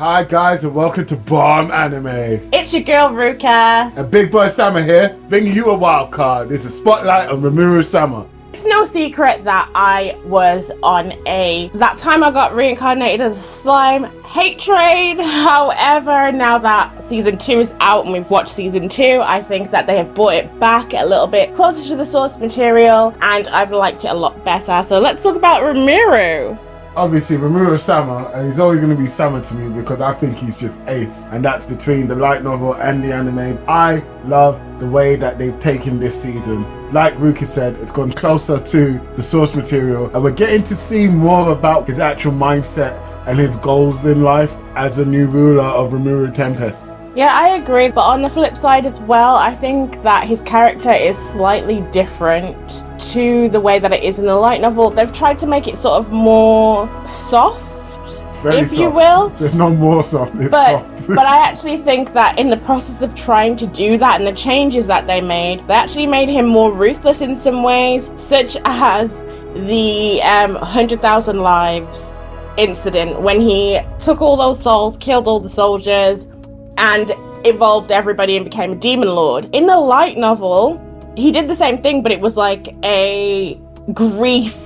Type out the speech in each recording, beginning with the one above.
Hi guys and welcome to Bomb Anime. It's your girl Ruka. And Big Boy Sama here, bringing you a wild card. This is Spotlight on Rimuru Sama. It's no secret that I was on that time I got reincarnated as a slime hate train. However, now that season 2 is out and we've watched season 2, I think that they have brought it back a little bit closer to the source material and I've liked it a lot better. So let's talk about Rimuru. Obviously, Rimuru Sama, and he's always going to be Sama to me because I think he's just ace. And that's between the light novel and the anime. I love the way that they've taken this season. Like Ruki said, it's gone closer to the source material. And we're getting to see more about his actual mindset and his goals in life as a new ruler of Rimuru Tempest. Yeah, I agree. But on the flip side as well, I think that his character is slightly different to the way that it is in the light novel. They've tried to make it sort of more soft, Very if soft. you will. There's no more soft, it's soft. But I actually think that in the process of trying to do that and the changes that they actually made him more ruthless in some ways, such as the 100,000 lives incident when he took all those souls, killed all the soldiers, and evolved everybody and became a demon lord. In the light novel, he did the same thing, but it was like a grief,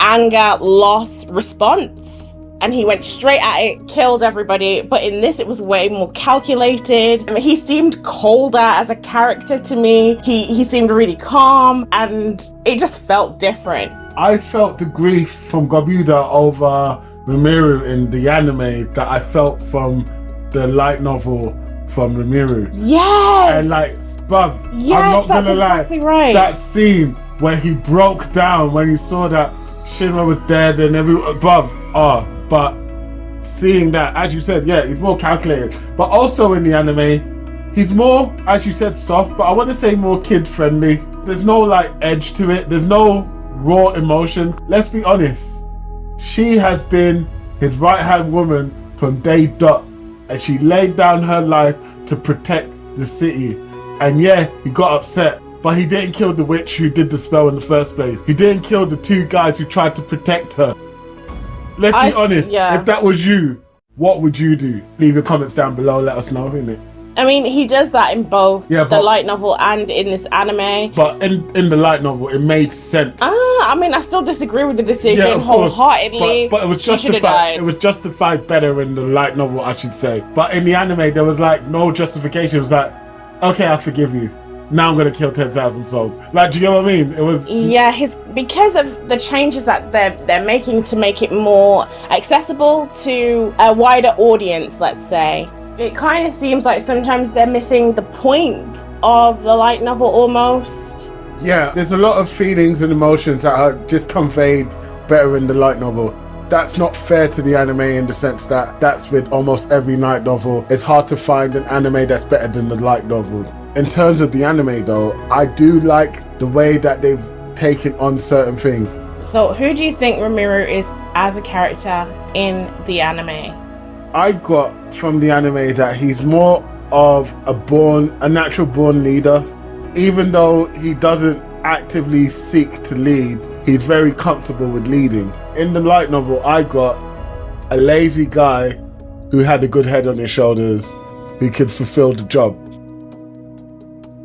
anger, loss response. And he went straight at it, killed everybody. But in this, it was way more calculated. I mean, he seemed colder as a character to me. He seemed really calm, and it just felt different. I felt the grief from Gabuda over Rimuru in the anime that I felt from the light novel from Rimuru. Yes! And like, bruv, yes, I'm not gonna exactly lie, right. that scene where he broke down when he saw that Shinra was dead and everyone, but seeing that, as you said, yeah, he's more calculated. But also in the anime, he's more, as you said, soft, but I want to say more kid-friendly. There's no like edge to it. There's no raw emotion. Let's be honest. She has been his right-hand woman from day dot. And she laid down her life to protect the city. And yeah, he got upset, but he didn't kill the witch who did the spell in the first place. He didn't kill the 2 guys who tried to protect her. Let's be honest, if that was you, what would you do? Leave your comments down below, let us know, innit? I mean, he does that in both the light novel and in this anime. But in the light novel, it made sense. I mean, I still disagree with the decision wholeheartedly. But it was justified. It was justified better in the light novel, I should say. But in the anime, there was like no justification. It was like, okay, I forgive you. Now I'm gonna kill 10,000 souls. Like, do you get what I mean? It was because of the changes that they're making to make it more accessible to a wider audience, let's say. It kind of seems like sometimes they're missing the point of the light novel almost. Yeah, there's a lot of feelings and emotions that are just conveyed better in the light novel. That's not fair to the anime in the sense that that's with almost every light novel. It's hard to find an anime that's better than the light novel. In terms of the anime though, I do like the way that they've taken on certain things. So who do you think Rimuru is as a character in the anime? I got from the anime that he's more of a natural born leader. Even though he doesn't actively seek to lead, he's very comfortable with leading. In the light novel, I got a lazy guy who had a good head on his shoulders, who could fulfill the job.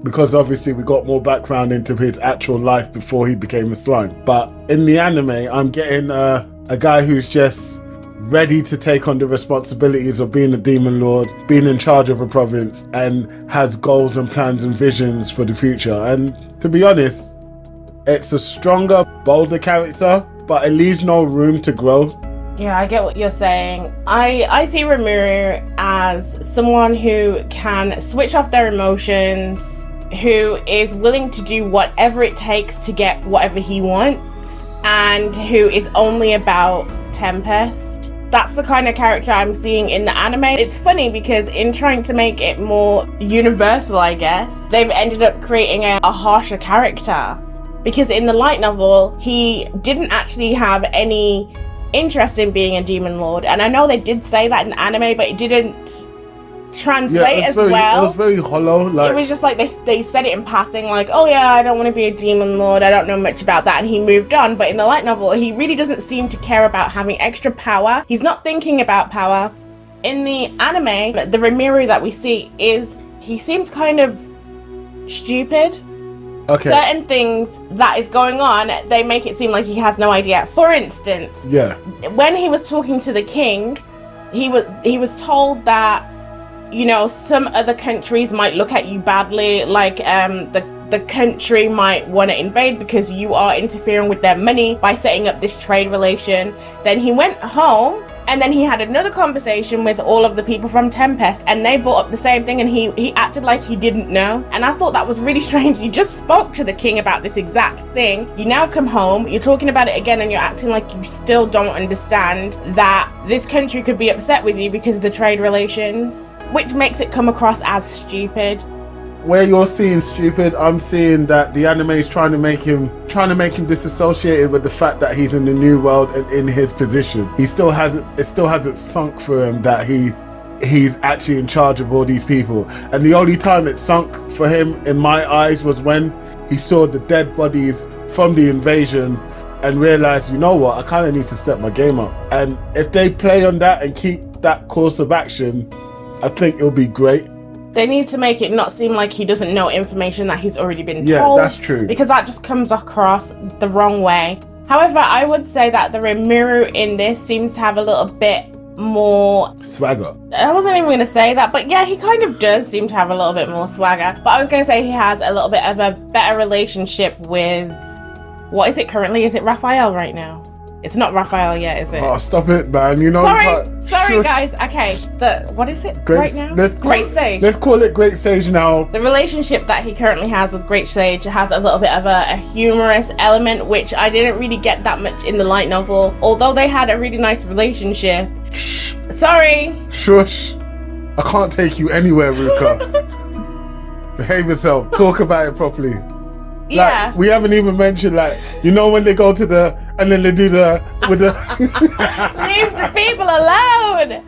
Because obviously we got more background into his actual life before he became a slime. But in the anime, I'm getting a guy who's just ready to take on the responsibilities of being a demon lord, being in charge of a province, and has goals and plans and visions for the future. And to be honest, it's a stronger, bolder character, but it leaves no room to grow. Yeah, I get what you're saying. I see Rimuru as someone who can switch off their emotions, who is willing to do whatever it takes to get whatever he wants, and who is only about Tempest. that's the kind of character I'm seeing in the anime. It's funny because in trying to make it more universal, I guess, they've ended up creating a harsher character. Because in the light novel, he didn't actually have any interest in being a demon lord. And I know they did say that in the anime, but it didn't translate as well. It was very hollow. Like, it was just like they said it in passing, like, oh yeah, I don't want to be a demon lord, I don't know much about that, and he moved on. But in the light novel, he really doesn't seem to care about having extra power. He's not thinking about power. In the anime, the Rimuru that we see he seems kind of stupid. Okay. Certain things that is going on, they make it seem like he has no idea. For instance, when he was talking to the king, he was told that, you know, some other countries might look at you badly, like the country might want to invade because you are interfering with their money by setting up this trade relation. Then he went home and then he had another conversation with all of the people from Tempest, and they brought up the same thing, and he acted like he didn't know. And I thought that was really strange. You just spoke to the king about this exact thing. You now come home, you're talking about it again, and you're acting like you still don't understand that this country could be upset with you because of the trade relations, which makes it come across as stupid. Where you're seeing stupid, I'm seeing that the anime is trying to make him disassociated with the fact that he's in the new world and in his position. It still hasn't sunk for him that he's actually in charge of all these people. And the only time it sunk for him in my eyes was when he saw the dead bodies from the invasion and realized, you know what, I kind of need to step my game up. And if they play on that and keep that course of action, I think it'll be great. They need to make it not seem like he doesn't know information that he's already been told. Yeah, that's true. Because that just comes across the wrong way. However, I would say that the Rimuru in this seems to have a little bit more swagger. I wasn't even going to say that, but yeah, he kind of does seem to have a little bit more swagger. But I was going to say he has a little bit of a better relationship with... What is it currently? Is it Raphael right now? It's not Raphael yet, is it? Oh, stop it, man. You know. Sorry, guys. Okay, what is it right now? Great Sage. Let's call it Great Sage now. The relationship that he currently has with Great Sage has a little bit of a humorous element, which I didn't really get that much in the light novel. Although they had a really nice relationship. Shh. Sorry. Shush. I can't take you anywhere, Ruka. Behave yourself. Talk about it properly. Yeah. Like, we haven't even mentioned, like, you know, when they go to and then they do with the Leave the people alone.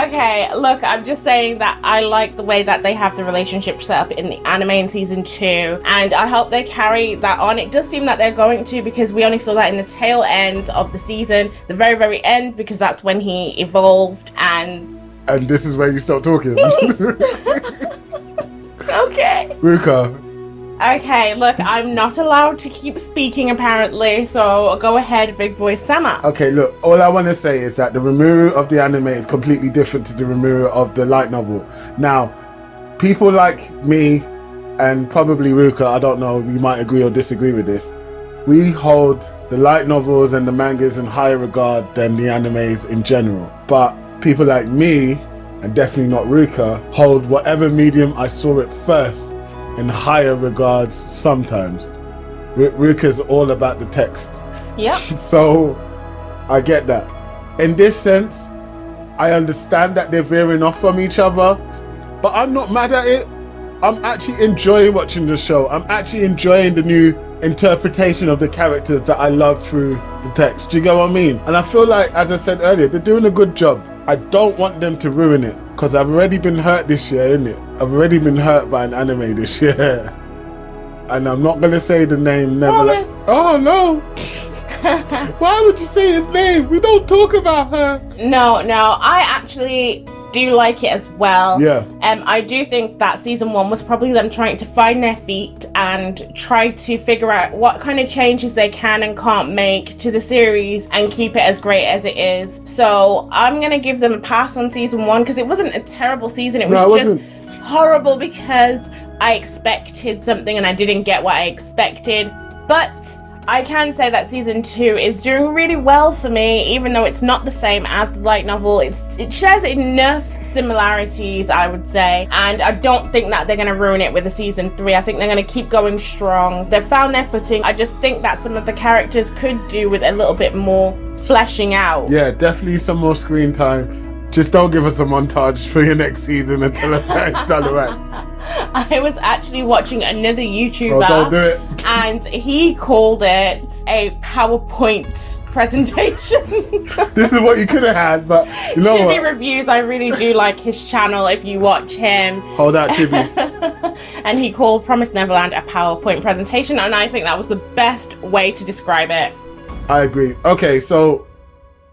Okay, look, I'm just saying that I like the way that they have the relationship set up in the anime in season 2, and I hope they carry that on. It does seem that they're going to, because we only saw that in the tail end of the season, the very, very end, because that's when he evolved, and this is where you stop talking. Okay. Ruka. Okay, look, I'm not allowed to keep speaking apparently, so go ahead, big boy Sama. Okay, look, all I want to say is that the Rimuru of the anime is completely different to the Rimuru of the light novel. Now, people like me and probably Ruka, I don't know, you might agree or disagree with this, we hold the light novels and the mangas in higher regard than the animes in general. But people like me, and definitely not Ruka, hold whatever medium I saw it first in higher regards sometimes. Ruka's all about the text. Yep. So I get that. In this sense, I understand that they're veering off from each other, but I'm not mad at it. I'm actually enjoying watching the show. I'm actually enjoying the new interpretation of the characters that I love through the text. Do you get what I mean? And I feel like, as I said earlier, they're doing a good job. I don't want them to ruin it, because I've already been hurt this year, innit? I've already been hurt by an anime this year. And I'm not going to say the name, never. Oh no! Why would you say his name? We don't talk about her. No, I actually do like it as well. Yeah. I do think that season 1 was probably them trying to find their feet and try to figure out what kind of changes they can and can't make to the series and keep it as great as it is. So I'm gonna give them a pass on season 1, because it wasn't a terrible season. It was just horrible because I expected something and I didn't get what I expected. But I can say that season 2 is doing really well for me, even though it's not the same as the light novel. It shares enough similarities, I would say, and I don't think that they're going to ruin it with a season 3. I think they're going to keep going strong. They've found their footing. I just think that some of the characters could do with a little bit more fleshing out. Yeah, definitely some more screen time. Just don't give us a montage for your next season and tell us that it's done right. I was actually watching another YouTuber, don't do it. And he called it a PowerPoint presentation. This is what you could have had, but you know Chibi what? Reviews, I really do like his channel if you watch him. Hold out, Chibi. And he called Promised Neverland a PowerPoint presentation, and I think that was the best way to describe it. I agree. Okay, so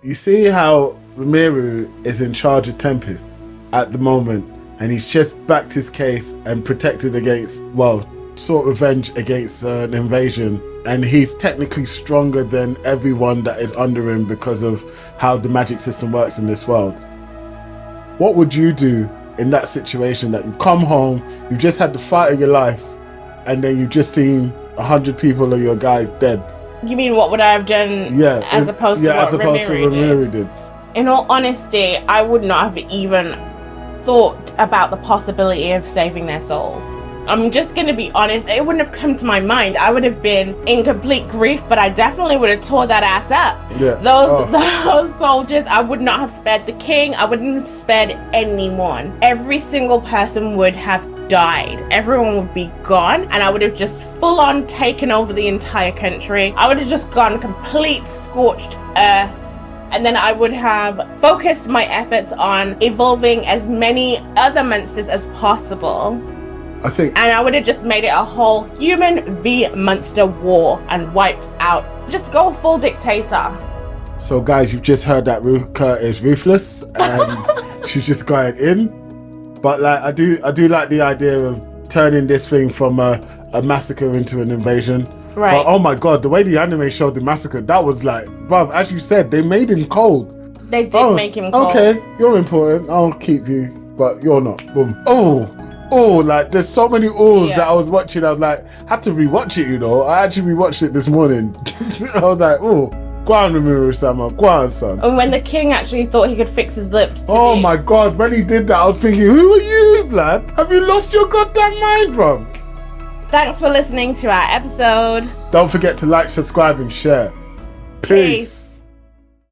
you see how Rimuru is in charge of Tempest at the moment, and he's just backed his case and protected against, well, sought revenge against an invasion, and he's technically stronger than everyone that is under him because of how the magic system works in this world. What would you do in that situation, that you've come home, you've just had the fight of your life, and then you've just seen 100 people of your guys dead? You mean what would I have done as opposed to what Rimuru did? In all honesty, I would not have even thought about the possibility of saving their souls. I'm just going to be honest, it wouldn't have come to my mind. I would have been in complete grief, but I definitely would have tore that ass up. Yeah. Those soldiers, I would not have spared the king. I wouldn't have spared anyone. Every single person would have died. Everyone would be gone, and I would have just full on taken over the entire country. I would have just gone complete scorched earth. And then I would have focused my efforts on evolving as many other monsters as possible. And I would have just made it a whole human v monster war and wiped out. Just go full dictator. So guys, you've just heard that Ruka is ruthless and she's just going in. But like, I do like the idea of turning this thing from a massacre into an invasion. Right. But oh my god, the way the anime showed the massacre, that was like, bruv, as you said, they made him cold. They did make him cold. Okay, you're important, I'll keep you, but you're not. Boom. Oh, like there's so many that I was watching. I was like, had to rewatch it, you know. I actually rewatched it this morning. I was like, oh, go on, Rimuru-sama, go on, son. And when the king actually thought he could fix his lips. My god, when he did that, I was thinking, who are you, lad? Have you lost your goddamn mind, bro? Thanks for listening to our episode. Don't forget to like, subscribe, and share. Peace.